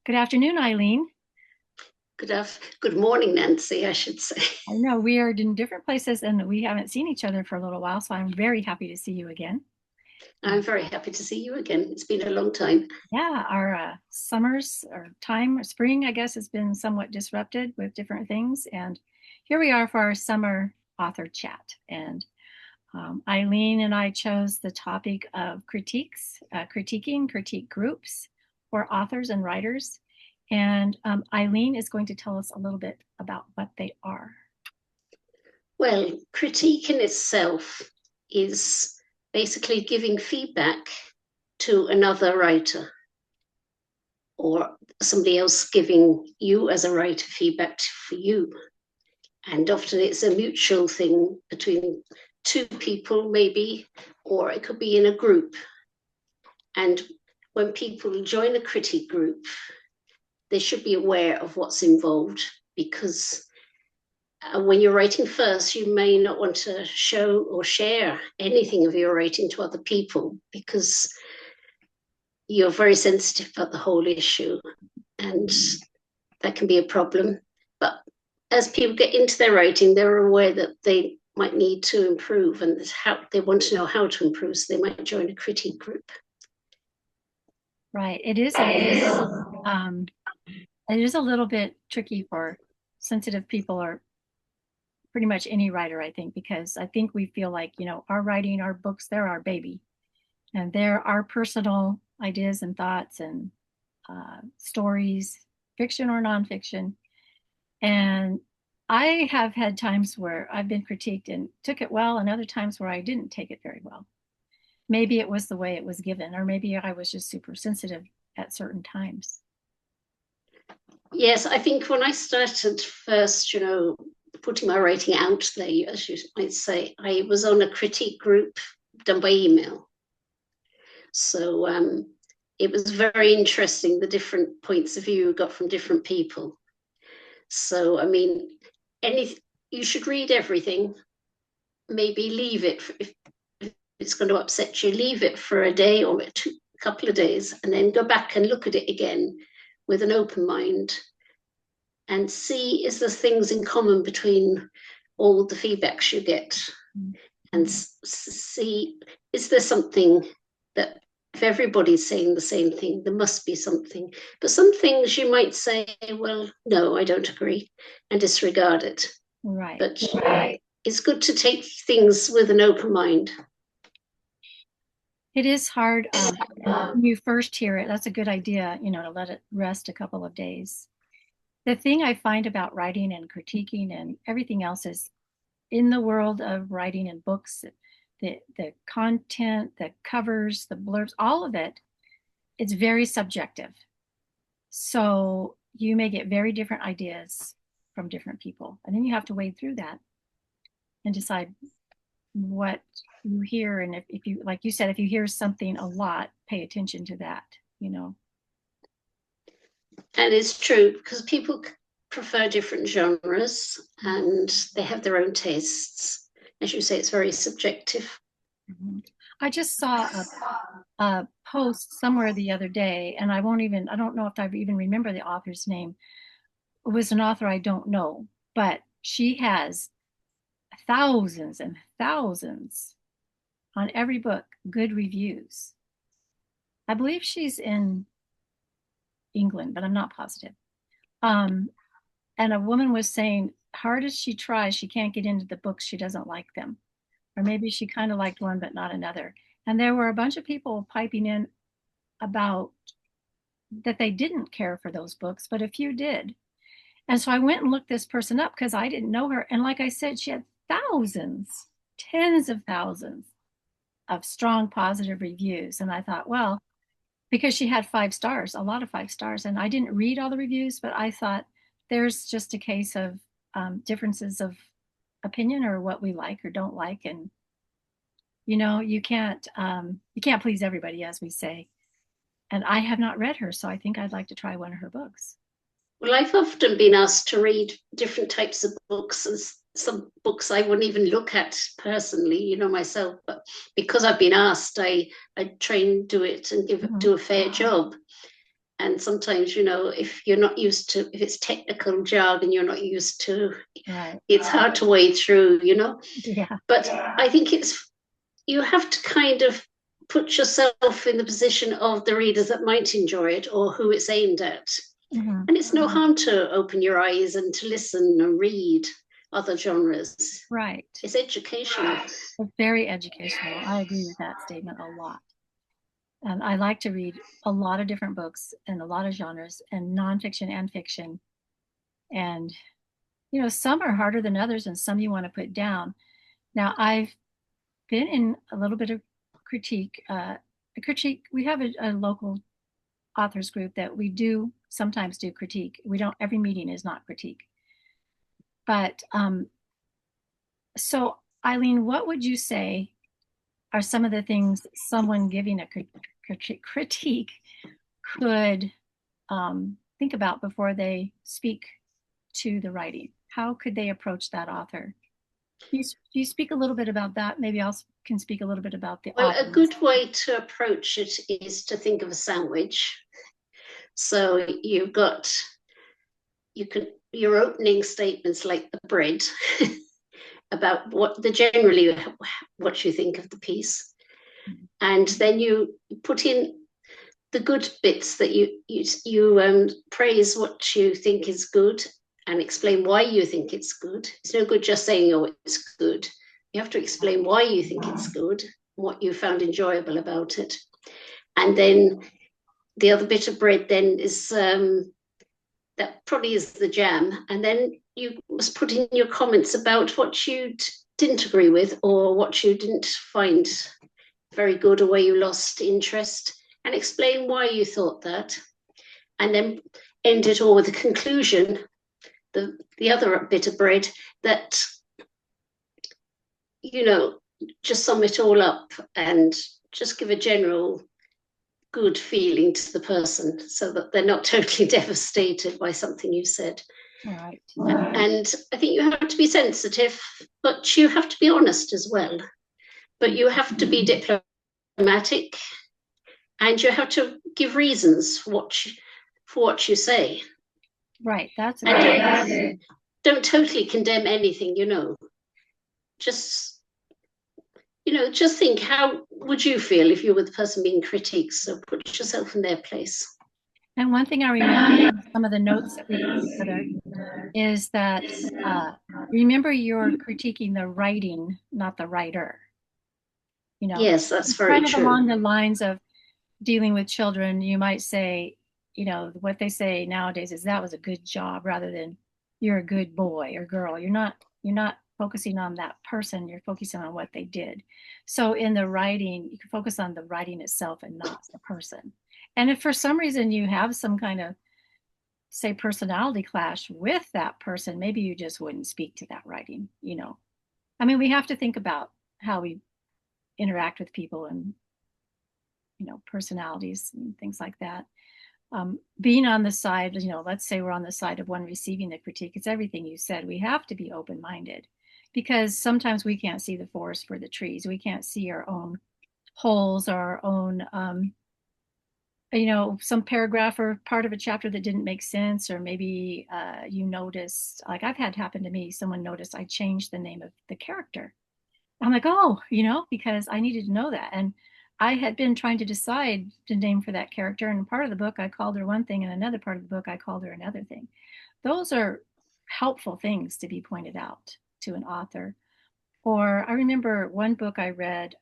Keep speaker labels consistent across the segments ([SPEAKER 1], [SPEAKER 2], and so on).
[SPEAKER 1] Good afternoon, Eileen.
[SPEAKER 2] Good morning, Nancy, I should say.
[SPEAKER 1] I know we are in different places and we haven't seen each other for a little while, so I'm very happy to see you again.
[SPEAKER 2] I'm very happy to see you again. It's been a long time.
[SPEAKER 1] Yeah, our summers or time, or spring, I guess, has been somewhat disrupted with different things. And here we are for our summer author chat. And Eileen and I chose the topic of critique groups for authors and writers. And Eileen is going to tell us a little bit about what they are.
[SPEAKER 2] Well, critique in itself is basically giving feedback to another writer or somebody else giving you as a writer feedback for you. And often it's a mutual thing between two people, maybe, or it could be in a group. And when people join a critique group, they should be aware of what's involved because when you're writing first, you may not want to show or share anything of your writing to other people because you're very sensitive about the whole issue, and that can be a problem. But as people get into their writing, they're aware that they might need to improve, and how they want to know how to improve, so they might join a critique group.
[SPEAKER 1] Right. Um, it is a little bit tricky for sensitive people or pretty much any writer, I think, because I think we feel like, our writing, our books, they're our baby. And they're our personal ideas and thoughts and stories, fiction or nonfiction. And I have had times where I've been critiqued and took it well, and other times where I didn't take it very well. Maybe it was the way it was given, or maybe I was just super sensitive at certain times.
[SPEAKER 2] Yes, I think when I started first, putting my writing out there, as you might say, I was on a critique group done by email. So it was very interesting, the different points of view we got from different people. So, I mean, you should read everything, maybe leave it if it's going to upset you, leave it for a day or a couple of days, and then go back and look at it again with an open mind and see, is there things in common between all the feedbacks you get, mm-hmm. and see, is there something that if everybody's saying the same thing, there must be something. But some things you might say, well, no, I don't agree, and disregard it.
[SPEAKER 1] Right.
[SPEAKER 2] But it's good to take things with an open mind.
[SPEAKER 1] It is hard when you first hear it. That's a good idea, to let it rest a couple of days. The thing I find about writing and critiquing and everything else is in the world of writing and books, the content, the covers, the blurbs, all of it, it's very subjective. So you may get very different ideas from different people. And then you have to wade through that and decide what you hear. And if you, like you said, if you hear something a lot, pay attention to that,
[SPEAKER 2] And it's true because people prefer different genres and they have their own tastes. As you say, it's very subjective.
[SPEAKER 1] Mm-hmm. I just saw a post somewhere the other day, and I don't know if I even remember the author's name. It was an author I don't know, but she has thousands and thousands on every book, good reviews. I believe she's in England, but I'm not positive. And a woman was saying, hard as she tries, she can't get into the books. She doesn't like them. Or maybe she kind of liked one, but not another. And there were a bunch of people piping in about that they didn't care for those books, but a few did. And so I went and looked this person up because I didn't know her. And like I said, she had thousands, tens of thousands of strong positive reviews. And I thought, well, because she had 5 stars, a lot of 5 stars. And I didn't read all the reviews, but I thought there's just a case of differences of opinion or what we like or don't like. And, you can't please everybody, as we say. And I have not read her, so I think I'd like to try one of her books.
[SPEAKER 2] Well, I've often been asked to read different types of books, and some books I wouldn't even look at personally, myself. But because I've been asked, I try and do it and do a fair job. And sometimes, if you're not used to, if it's technical jargon you're not used to,
[SPEAKER 1] Right.
[SPEAKER 2] it's hard to wade through.
[SPEAKER 1] Yeah.
[SPEAKER 2] But I think you have to kind of put yourself in the position of the readers that might enjoy it or who it's aimed at.
[SPEAKER 1] Hmm.
[SPEAKER 2] And it's no harm to open your eyes and to listen and read other genres.
[SPEAKER 1] Right.
[SPEAKER 2] It's educational.
[SPEAKER 1] It's very educational. I agree with that statement a lot. And I like to read a lot of different books and a lot of genres and nonfiction and fiction. And, some are harder than others and some you want to put down. Now, I've been in a little bit of critique. We have a local authors group that we do sometimes do critique. We don't, every meeting is not critique. But so, Eileen, what would you say are some of the things someone giving a critique could think about before they speak to the writing? How could they approach that author? Do you speak a little bit about that? Maybe I can speak a little bit about the
[SPEAKER 2] Well, a
[SPEAKER 1] audience.
[SPEAKER 2] good way to approach it is to think of a sandwich. So your opening statements like the bread about generally what you think of the piece, and then you put in the good bits that you praise what you think is good and explain why you think it's good. It's no good just saying, oh, it's good. You have to explain why you think it's good, what you found enjoyable about it. And then the other bit of bread then is that probably is the jam. And then you must put in your comments about what you didn't agree with or what you didn't find very good or where you lost interest, and explain why you thought that. And then end it all with a conclusion, the other bit of bread that, just sum it all up and just give a general good feeling to the person so that they're not totally devastated by something you said.
[SPEAKER 1] All right.
[SPEAKER 2] And I think you have to be sensitive, but you have to be honest as well. But you have to be diplomatic and you have to give reasons for what you say.
[SPEAKER 1] Right. That's a
[SPEAKER 2] and don't totally condemn anything, Just just think, how would you feel if you were the person being critiqued? So put yourself in their place.
[SPEAKER 1] And one thing I remember from some of the notes that we put together is that remember you're critiquing the writing, not the writer.
[SPEAKER 2] Yes, that's
[SPEAKER 1] It's
[SPEAKER 2] very
[SPEAKER 1] kind of
[SPEAKER 2] true.
[SPEAKER 1] along the lines of dealing with children. You might say, what they say nowadays is that was a good job rather than you're a good boy or girl. You're not focusing on that person, you're focusing on what they did. So in the writing, you can focus on the writing itself and not the person. And if for some reason you have some kind of, say, personality clash with that person, maybe you just wouldn't speak to that writing. I mean, we have to think about how we interact with people and, personalities and things like that. Being on the side, let's say we're on the side of one receiving the critique, it's everything you said. We have to be open minded because sometimes we can't see the forest for the trees. We can't see our own holes, our own, some paragraph or part of a chapter that didn't make sense, or maybe you noticed, like I've had happen to me, someone noticed I changed the name of the character. I'm like, oh, because I needed to know that. And I had been trying to decide the name for that character. And part of the book, I called her one thing, and another part of the book, I called her another thing. Those are helpful things to be pointed out to an author. Or I remember one book I read,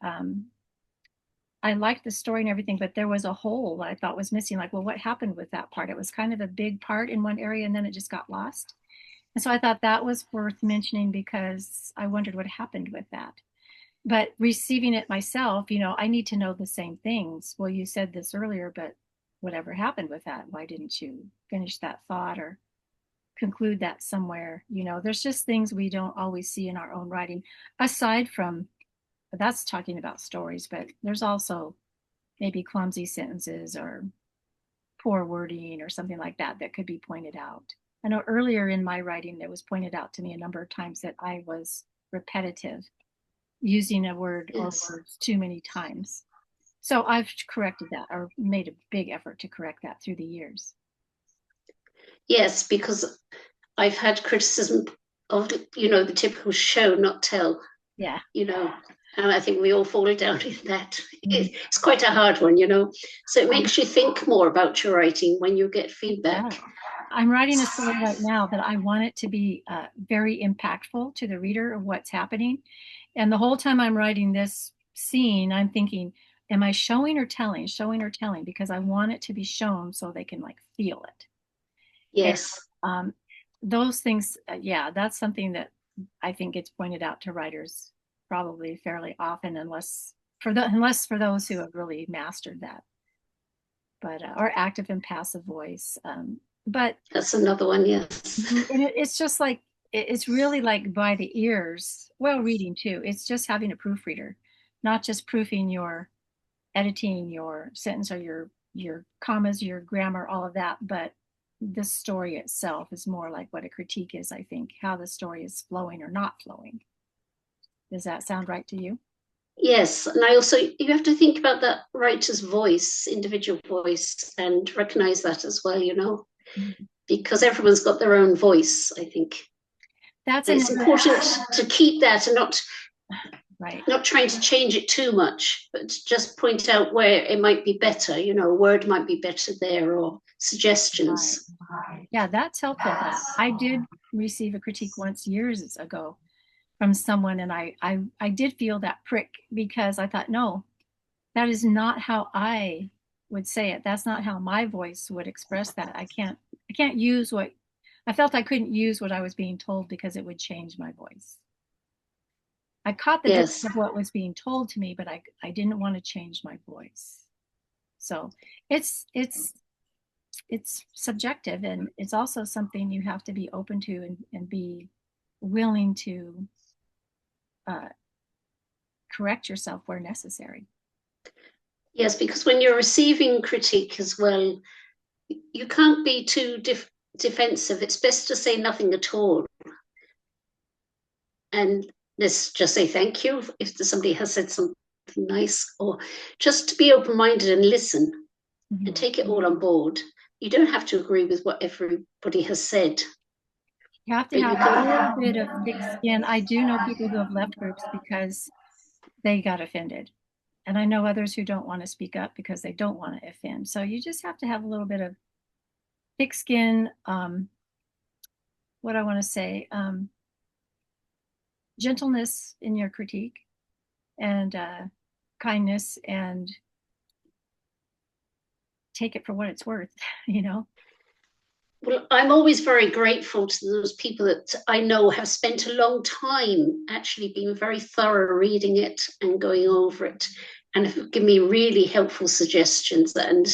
[SPEAKER 1] I liked the story and everything, but there was a hole that I thought was missing. Like, well, what happened with that part? It was kind of a big part in one area and then it just got lost. And so I thought that was worth mentioning because I wondered what happened with that. But receiving it myself, I need to know the same things. Well, you said this earlier, but whatever happened with that? Why didn't you finish that thought or conclude that somewhere? There's just things we don't always see in our own writing, aside from that's talking about stories, but there's also maybe clumsy sentences or poor wording or something like that that could be pointed out. I know earlier in my writing, it was pointed out to me a number of times that I was repetitive, using a word or
[SPEAKER 2] Yes.
[SPEAKER 1] words too many times. So I've corrected that or made a big effort to correct that through the years.
[SPEAKER 2] Yes, because I've had criticism of, the typical show, not tell,
[SPEAKER 1] Yeah.
[SPEAKER 2] you know, and I think we all fall down in that.
[SPEAKER 1] Mhm.
[SPEAKER 2] It's quite a hard one. So it
[SPEAKER 1] Um,
[SPEAKER 2] makes you think more about your writing when you get
[SPEAKER 1] it
[SPEAKER 2] feedback.
[SPEAKER 1] does. I'm writing a story right now that I want it to be very impactful to the reader of what's happening. And the whole time I'm writing this scene, I'm thinking, am I showing or telling? Showing or telling? Because I want it to be shown so they can like feel it. And
[SPEAKER 2] Yes,
[SPEAKER 1] um, those things, yeah, that's something that I think gets pointed out to writers probably fairly often, unless for those who have really mastered that, but or active and passive voice. But
[SPEAKER 2] that's another one. Yes.
[SPEAKER 1] and it's just like it's really like by the ears. Well, reading too. It's just having a proofreader, not just proofing your editing your sentence or your commas, your grammar, all of that, but the story itself is more like what a critique is, I think, how the story is flowing or not flowing. Does that sound right to you?
[SPEAKER 2] Yes, and you have to think about that writer's voice, individual voice, and recognize that as well,
[SPEAKER 1] Mhm.
[SPEAKER 2] because everyone's got their own voice, I think.
[SPEAKER 1] That's
[SPEAKER 2] And it's
[SPEAKER 1] another,
[SPEAKER 2] important to keep that and not
[SPEAKER 1] right,
[SPEAKER 2] not trying to change it too much, but to just point out where it might be better, a word might be better there or
[SPEAKER 1] right.
[SPEAKER 2] suggestions.
[SPEAKER 1] Yeah, that's helpful. I did receive a critique once years ago from someone, and I did feel that prick because I thought, no, that is not how I would say it. That's not how my voice would express that. I can't use what I felt I couldn't use what I was being told because it would change my voice. I caught the drift
[SPEAKER 2] Yes.
[SPEAKER 1] of what was being told to me, but I didn't want to change my voice. So it's subjective, and it's also something you have to be open to and be willing to uh, correct yourself where necessary.
[SPEAKER 2] Yes, because when you're receiving critique as well, you can't be too defensive. It's best to say nothing at all. And let's just say thank you if somebody has said something nice, or just to be open minded and listen and
[SPEAKER 1] Mhm.
[SPEAKER 2] take it all on board. You don't have to agree with what everybody has said,
[SPEAKER 1] You have to
[SPEAKER 2] but you
[SPEAKER 1] have a little
[SPEAKER 2] can.
[SPEAKER 1] bit of thick skin. I do know people who have left groups because they got offended. And I know others who don't want to speak up because they don't want to offend. So you just have to have a little bit of thick skin. What I want to say, gentleness in your critique and kindness, and take it for what it's worth, you know?
[SPEAKER 2] Well, I'm always very grateful to those people that I know have spent a long time actually being very thorough reading it and going over it and have given me really helpful suggestions and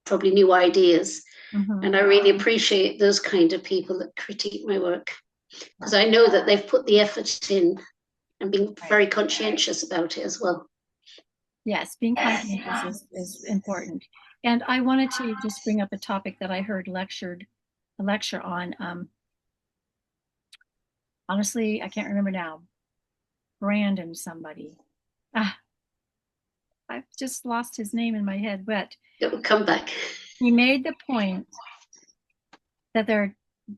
[SPEAKER 2] probably new ideas.
[SPEAKER 1] Mm-hmm.
[SPEAKER 2] And I really appreciate those kind of people that critique my work because I know that they've put the effort in and been
[SPEAKER 1] Right.
[SPEAKER 2] very conscientious about it as well.
[SPEAKER 1] Yes, being conscientious is important. And I wanted to just bring up a topic that I heard a lecture on. Honestly, I can't remember now. Brandon somebody. Ah, I've just lost his name in my head, but
[SPEAKER 2] It will come back.
[SPEAKER 1] he made the point that there are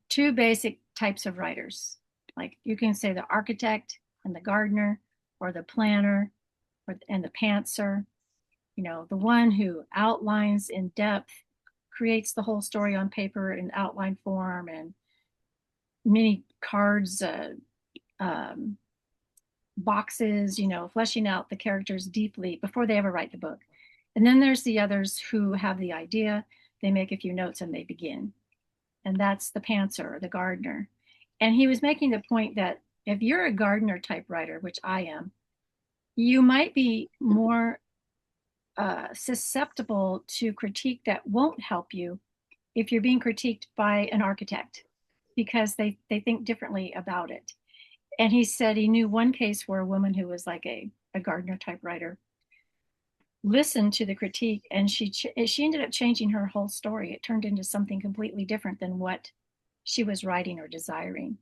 [SPEAKER 1] two basic types of writers. Like you can say the architect and the gardener, or the planner, and the pantser. The one who outlines in depth, creates the whole story on paper in outline form and many cards, um, boxes, fleshing out the characters deeply before they ever write the book. And then there's the others who have the idea, they make a few notes and they begin. And that's the pantser or the gardener. And he was making the point that if you're a gardener type writer, which I am, you might be more susceptible to critique that won't help you if you're being critiqued by an architect because they think differently about it. And he said he knew one case where a woman who was like a gardener type writer listened to the critique, and she ended up changing her whole story. It turned into something completely different than what she was writing or desiring.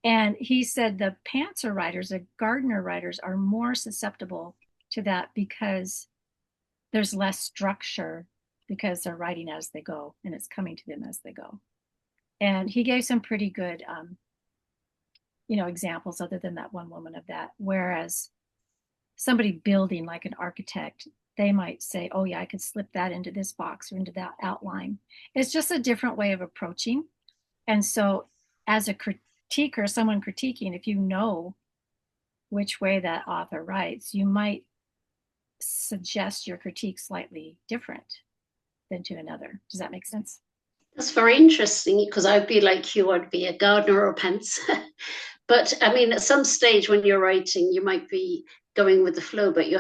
[SPEAKER 1] And he said the pantser writers, the gardener writers, are more susceptible to that because there's less structure because they're writing as they go and it's coming to them as they go. And he gave some pretty good, examples other than that one woman of that. Whereas somebody building like an architect, they might say, oh yeah, I could slip that into this box or into that outline. It's just a different way of approaching. And so as a critiquer, someone critiquing, if you know which way that author writes, you might suggest your critique slightly different than to another. Does that make sense?
[SPEAKER 2] That's very interesting because I'd be like you, I'd be a gardener or a pantser. But I mean, at some stage when you're writing, you might be going with the flow, but you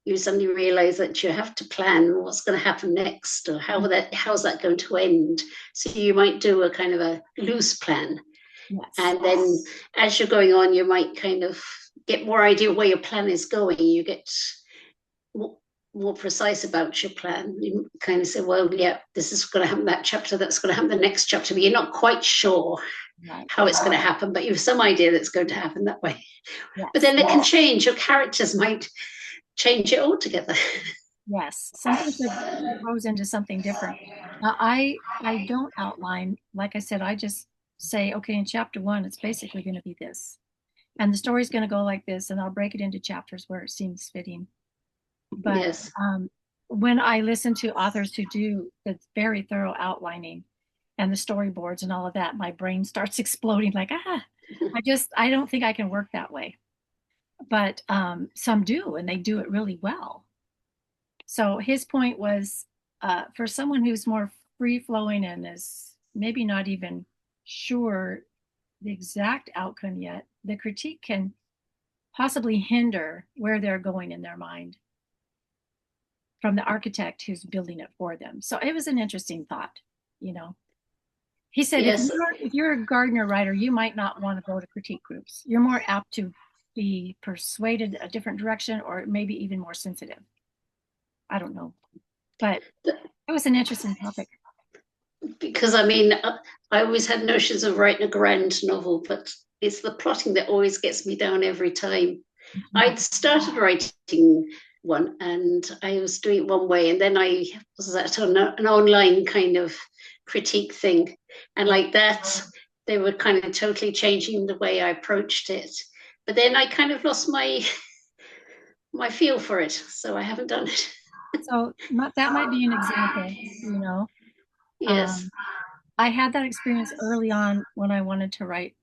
[SPEAKER 2] you suddenly realize that you have to plan what's going to happen next or how's that going to end. So you might do a kind of a loose plan.
[SPEAKER 1] Yes.
[SPEAKER 2] And then as you're going on, you might kind of get more idea where your plan is going. You get more precise about your plan. You kind of say, well, yeah, this is going to happen that chapter, that's going to happen the next chapter, but you're not quite sure
[SPEAKER 1] Right.
[SPEAKER 2] how it's going to happen, but you have some idea that it's going to happen that way.
[SPEAKER 1] Yes.
[SPEAKER 2] But then it can change. Your characters might change it altogether.
[SPEAKER 1] Yes. Sometimes it grows into something different. Now, I don't outline. Like I said, I just say, okay, in chapter one, it's basically going to be this, and the story's going to go like this, and I'll break it into chapters where it seems fitting. But
[SPEAKER 2] Yes.
[SPEAKER 1] When I listen to authors who do the very thorough outlining and the storyboards and all of that, my brain starts exploding like, I don't think I can work that way. But some do, and they do it really well. So his point was for someone who's more free flowing and is maybe not even sure the exact outcome yet, the critique can possibly hinder where they're going in their mind from the architect who's building it for them. So it was an interesting thought, you know. He said
[SPEAKER 2] Yes.
[SPEAKER 1] if you're a gardener writer, you might not want to go to critique groups. You're more apt to be persuaded a different direction or maybe even more sensitive. I don't know. But it was an interesting topic.
[SPEAKER 2] Because I mean, I always had notions of writing a grand novel, but it's the plotting that always gets me down every time. I'd started writing one and I was doing it one way, and then I was at an online kind of critique thing. And like that, they were kind of totally changing the way I approached it. But then I kind of lost my feel for it, so I haven't done it.
[SPEAKER 1] So that might be an example, you know.
[SPEAKER 2] Yes.
[SPEAKER 1] Um, I had that experience early on when I wanted to write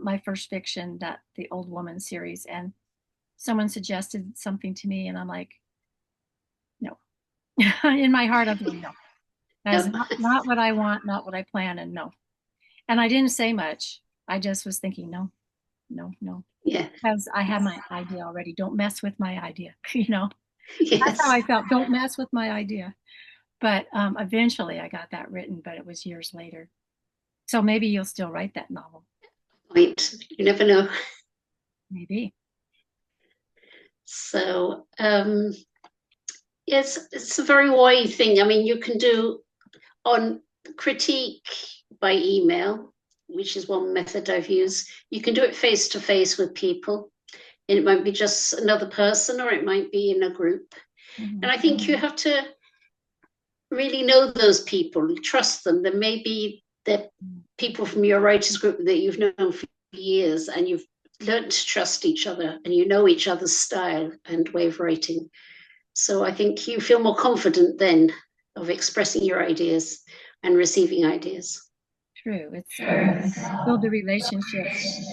[SPEAKER 1] my first fiction, that the Old Woman series, and someone suggested something to me, and I'm like, no. In my heart, I'm thinking, no. That is
[SPEAKER 2] Yep.
[SPEAKER 1] not what I want, not what I plan, and no. And I didn't say much. I just was thinking, no, no, no.
[SPEAKER 2] Yeah.
[SPEAKER 1] Because I had my idea already. Don't mess with my idea. That's how
[SPEAKER 2] Yes.
[SPEAKER 1] I felt. Don't mess with my idea. But eventually I got that written, but it was years later. So maybe you'll still write that novel.
[SPEAKER 2] Point. You never know.
[SPEAKER 1] Maybe.
[SPEAKER 2] So yes, it's a very wide thing. I mean, you can do on critique by email, which is one method I've used. You can do it face to face with people. And it might be just another person or it might be in a group.
[SPEAKER 1] Mm-hmm.
[SPEAKER 2] And I think you have to really know those people, trust them. There may be the people from your writers group that you've known for years and you've learned to trust each other and you know each other's style and way of writing. So I think you feel more confident then of expressing your ideas and receiving ideas.
[SPEAKER 1] True. It's build the relationship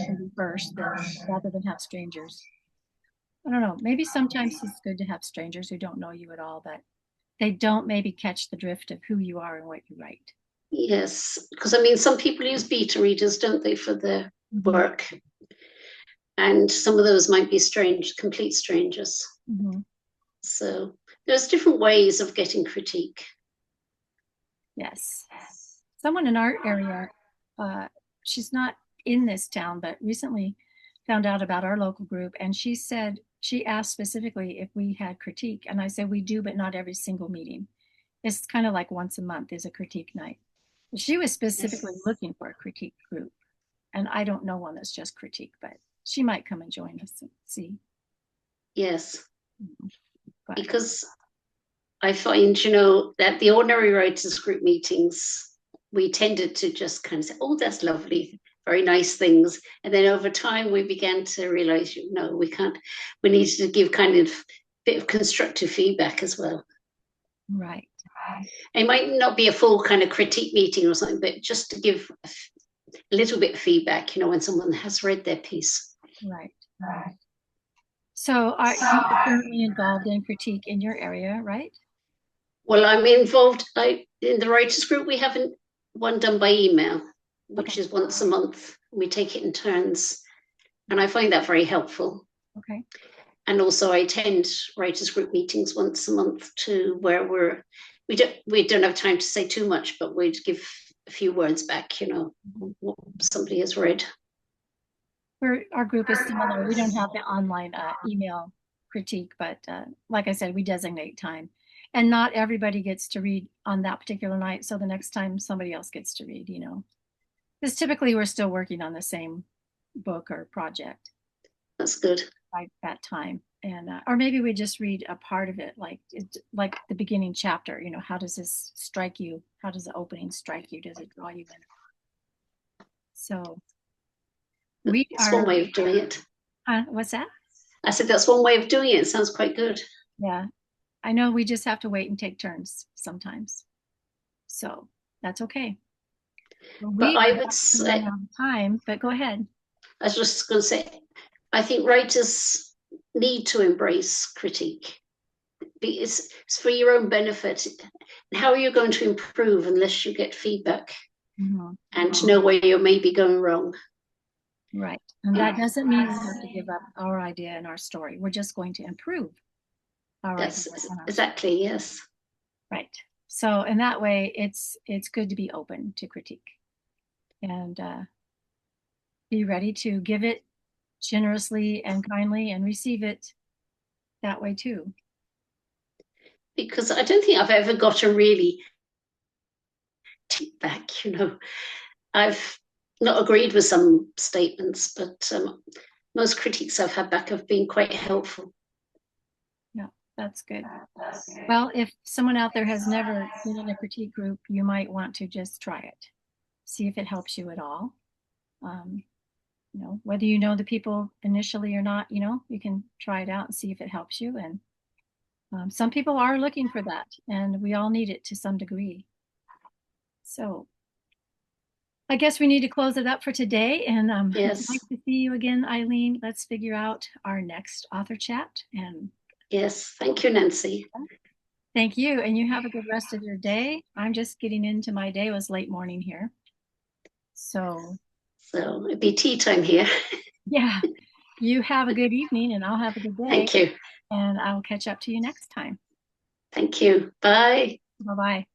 [SPEAKER 1] maybe first, then rather than have strangers. I don't know. Maybe sometimes it's good to have strangers who don't know you at all, but they don't maybe catch the drift of who you are and what you write.
[SPEAKER 2] Yes, because I mean, some people use beta readers, don't they, for their
[SPEAKER 1] Mm-hmm.
[SPEAKER 2] work? And some of those might be strange, complete strangers.
[SPEAKER 1] Mm-hmm.
[SPEAKER 2] So there's different ways of getting critique.
[SPEAKER 1] Yes. Someone in our area, uh, she's not in this town, but recently found out about our local group. And she said, she asked specifically if we had critique. And I said, we do, but not every single meeting. It's kind of like once a month is a critique night. She was specifically looking for a critique group. And I don't know one that's just critique, but she might come and join us and see.
[SPEAKER 2] Yes,
[SPEAKER 1] But
[SPEAKER 2] because I find, that the ordinary writers group meetings, we tended to just kind of say, oh, that's lovely, very nice things. And then over time, we began to realize, no, we can't, we needed to give kind of bit of constructive feedback as well.
[SPEAKER 1] Right.
[SPEAKER 2] It might not be a full kind of critique meeting or something, but just to give a little bit of feedback, when someone has read their piece.
[SPEAKER 1] Right. So are you currently involved in critique in your area, right?
[SPEAKER 2] Well, I'm involved in the writers group. We haven't one done by email, which
[SPEAKER 1] Okay.
[SPEAKER 2] is once a month. We take it in turns, and I find that very helpful.
[SPEAKER 1] Okay.
[SPEAKER 2] And also, I attend writers group meetings once a month too, where we don't have time to say too much, but we'd give a few words back, what somebody has read.
[SPEAKER 1] Our group is similar. We don't have the online email critique, but like I said, we designate time. And not everybody gets to read on that particular night. So the next time somebody else gets to read, because typically we're still working on the same book or project
[SPEAKER 2] That's good.
[SPEAKER 1] by that time. And or maybe we just read a part of it, like the beginning chapter. How does this strike you? How does the opening strike you? Does it draw you in? So we
[SPEAKER 2] That's one
[SPEAKER 1] are.
[SPEAKER 2] way of doing it.
[SPEAKER 1] What's that?
[SPEAKER 2] I said that's one way of doing it. It sounds quite good.
[SPEAKER 1] Yeah, I know we just have to wait and take turns sometimes. So that's okay. Well,
[SPEAKER 2] But
[SPEAKER 1] we
[SPEAKER 2] I
[SPEAKER 1] are
[SPEAKER 2] would
[SPEAKER 1] to run
[SPEAKER 2] say,
[SPEAKER 1] out of time, but go ahead.
[SPEAKER 2] I was just going to say, I think writers need to embrace critique. It's for your own benefit. How are you going to improve unless you get feedback
[SPEAKER 1] Mhm.
[SPEAKER 2] and to know where you may be going wrong?
[SPEAKER 1] Right. And that doesn't mean we have to give up our idea and our story. We're just going to improve our idea
[SPEAKER 2] Yes,
[SPEAKER 1] and our story.
[SPEAKER 2] exactly. Yes.
[SPEAKER 1] Right. So in that way, it's good to be open to critique and be ready to give it generously and kindly and receive it that way too.
[SPEAKER 2] Because I don't think I've ever got a really take back. I've not agreed with some statements, but most critiques I've had back have been quite helpful.
[SPEAKER 1] Yeah, that's good. Well, if someone out there has never been in a critique group, you might want to just try it. See if it helps you at all. Um, whether you know the people initially or not, you can try it out and see if it helps you. And some people are looking for that, and we all need it to some degree. So I guess we need to close it up for today. And it's
[SPEAKER 2] Yes.
[SPEAKER 1] nice to see you again, Eileen. Let's figure out our next author chat. And
[SPEAKER 2] Yes. Thank you, Nancy.
[SPEAKER 1] thank you. And you have a good rest of your day. I'm just getting into my day. It was late morning here. So,
[SPEAKER 2] So it'd be tea time here.
[SPEAKER 1] yeah, you have a good evening, and I'll have a good day.
[SPEAKER 2] Thank you.
[SPEAKER 1] And I will catch up to you next time.
[SPEAKER 2] Thank you. Bye.
[SPEAKER 1] Bye bye.